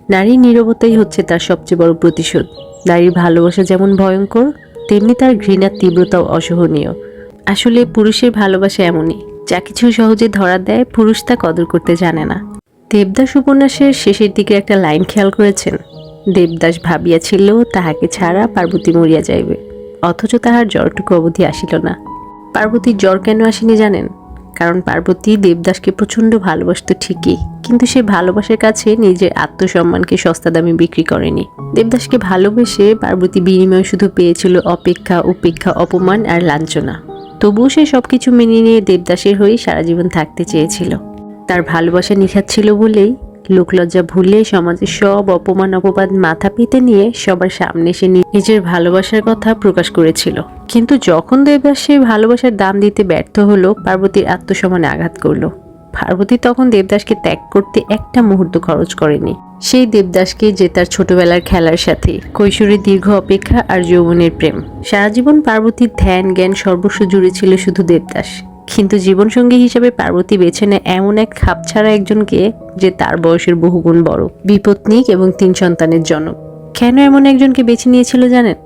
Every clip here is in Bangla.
নারীর নীরবতাই হচ্ছে তার সবচেয়ে বড় প্রতিশোধ। নারীর ভালোবাসা যেমন ভয়ঙ্কর, তেমনি তার ঘৃণার তীব্রতাও অসহনীয়। আসলে পুরুষের ভালোবাসা এমনই, যা কিছু সহজে ধরা দেয়, পুরুষ তা কদর করতে জানে না। দেবদাস উপন্যাসের শেষের দিকে একটা লাইন খেয়াল করেছেন? দেবদাস ভাবিয়াছিল তাহাকে ছাড়া পার্বতী মরিয়া যাইবে, অথচ তাহার জ্বরটুকু অবধি আসিল না। পার্বতীর জ্বর কেন আসেনি জানেন? কারণ পার্বতী দেবদাসকে প্রচণ্ড ভালোবাসত ঠিকই, কিন্তু সে ভালোবাসার কাছে নিজের আত্মসম্মানকে সস্তা দামে বিক্রি করেনি। দেবদাসকে ভালোবেসে পার্বতী বিনিময়ে শুধু পেয়েছিল অপেক্ষা, উপেক্ষা, অপমান আর লাঞ্ছনা। তবুও সে সবকিছু মেনে নিয়ে দেবদাসের হয়ে সারা জীবন থাকতে চেয়েছিল। তার ভালোবাসা নিখাত ছিল বলেই লোকলজ্জা ভুলে সমাজের সব অপমান অপবাদ মাথা পেতে নিয়ে সবার সামনে সে নিজের ভালোবাসার কথা প্রকাশ করেছিল। কিন্তু যখন দেবদাস সেই ভালোবাসার দাম দিতে ব্যর্থ হলো, পার্বতীর আত্মসম্মানে আঘাত করলো। পার্বতী তখন দেবদাসকে ত্যাগ করতে একটা মুহূর্ত খরচ করেনি। সেই দেবদাসকে যে তার ছোটবেলার খেলার সাথে, কৈশোরের দীর্ঘ অপেক্ষা আর যৌবনের প্রেম। সারা জীবন পার্বতীর ধ্যান জ্ঞান সর্বস্ব জুড়ে ছিল শুধু দেবদাস। কিন্তু জীবনসঙ্গী হিসেবে পার্বতী বেছে নেয় এমন এক খাপছাড়া একজনকে যে তার বয়সের বহুগুণ বড়, বিপত্নিক এবং 3 সন্তানের জনক। কেন এমন একজনকে বেছে নিয়েছিল জানেন?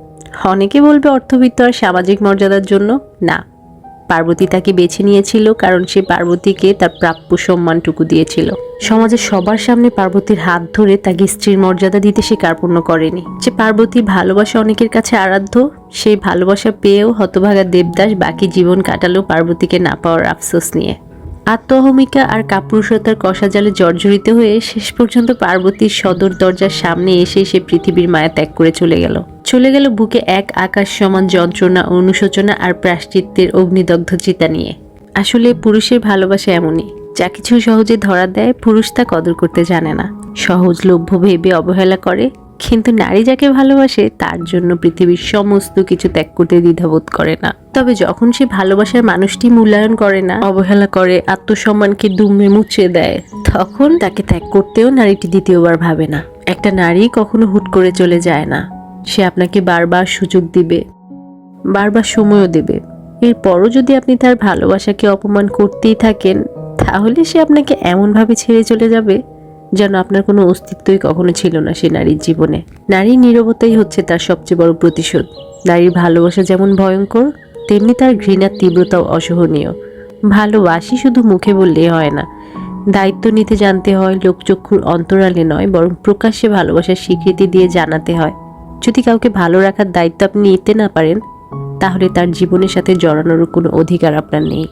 অনেকে বলবে অর্থবিত্ত আর সামাজিক মর্যাদার জন্য। না, পার্বতী তাকে বেছে নিয়েছিল কারণ সে পার্বতীকে তার প্রাপ্য সম্মানটুকু দিয়েছিল। সমাজের সবার সামনে পার্বতীর হাত ধরে তাকে স্ত্রীর মর্যাদা দিতে সে কার্পণ্য করেনি। যে পার্বতীর ভালোবাসা অনেকের কাছে আরাধ্য, সেই ভালোবাসা পেয়েও হতভাগা দেবদাস বাকি জীবন কাটালো পার্বতীকে না পাওয়ার আফসোস নিয়ে। আত্মঅহমিকা আর কাপুরুষতার কষাজালে জর্জরিত হয়ে শেষ পর্যন্ত পার্বতীর সদর দরজার সামনে এসে সে পৃথিবীর মায়া ত্যাগ করে চলে গেল বুকে এক আকাশ সমান যন্ত্রণা, অনুশোচনা আর প্রায়শ্চিত্তের অগ্নিদগ্ধ চিতা নিয়ে। আসলে পুরুষের ভালোবাসা এমনই, যা কিছু সহজে ধরা দেয়, পুরুষ তা কদর করতে জানে না। সহজলভ্য ভেবে অবহেলা করে, কিন্তু নারী যাকে ভালোবাসে তার জন্য পৃথিবীর সমস্ত কিছু ত্যাগ করতে দ্বিধাবোধ করে না। তবে যখন সে ভালোবাসার মানুষটি মূল্যায়ন করে না, অবহেলা করে, আত্মসম্মানকে দুমড়ে মুচড়ে দেয়, তখন তাকে ত্যাগ করতেও নারীটি দ্বিতীয়বার ভাবে না। একটা নারী কখনো হুট করে চলে যায় না। সে আপনাকে বারবার সুযোগ দিবে, বারবার সময়ও দেবে। এরপরও যদি আপনি তার ভালোবাসাকে অপমান করতেই থাকেন, তাহলে সে আপনাকে এমনভাবে ছেড়ে চলে যাবে যেন আপনার কোনো অস্তিত্বই কখনো ছিল না সে নারীর জীবনে। নারীর নীরবতাই হচ্ছে তার সবচেয়ে বড় প্রতিশোধ। নারীর ভালোবাসা যেমন ভয়ঙ্কর, তেমনি তার ঘৃণার তীব্রতাও অসহনীয়। ভালোবাসি শুধু মুখে বললে হয় না, দায়িত্ব নিতে জানতে হয়। লোকচক্ষুর অন্তরালে নয়, বরং প্রকাশ্যে ভালোবাসার স্বীকৃতি দিয়ে জানাতে হয়। যদি কাউকে ভালো রাখার দায়িত্ব আপনি নিতে না পারেন, তাহলে তার জীবনের সাথে জড়ানোর কোনো অধিকার আপনার নেই।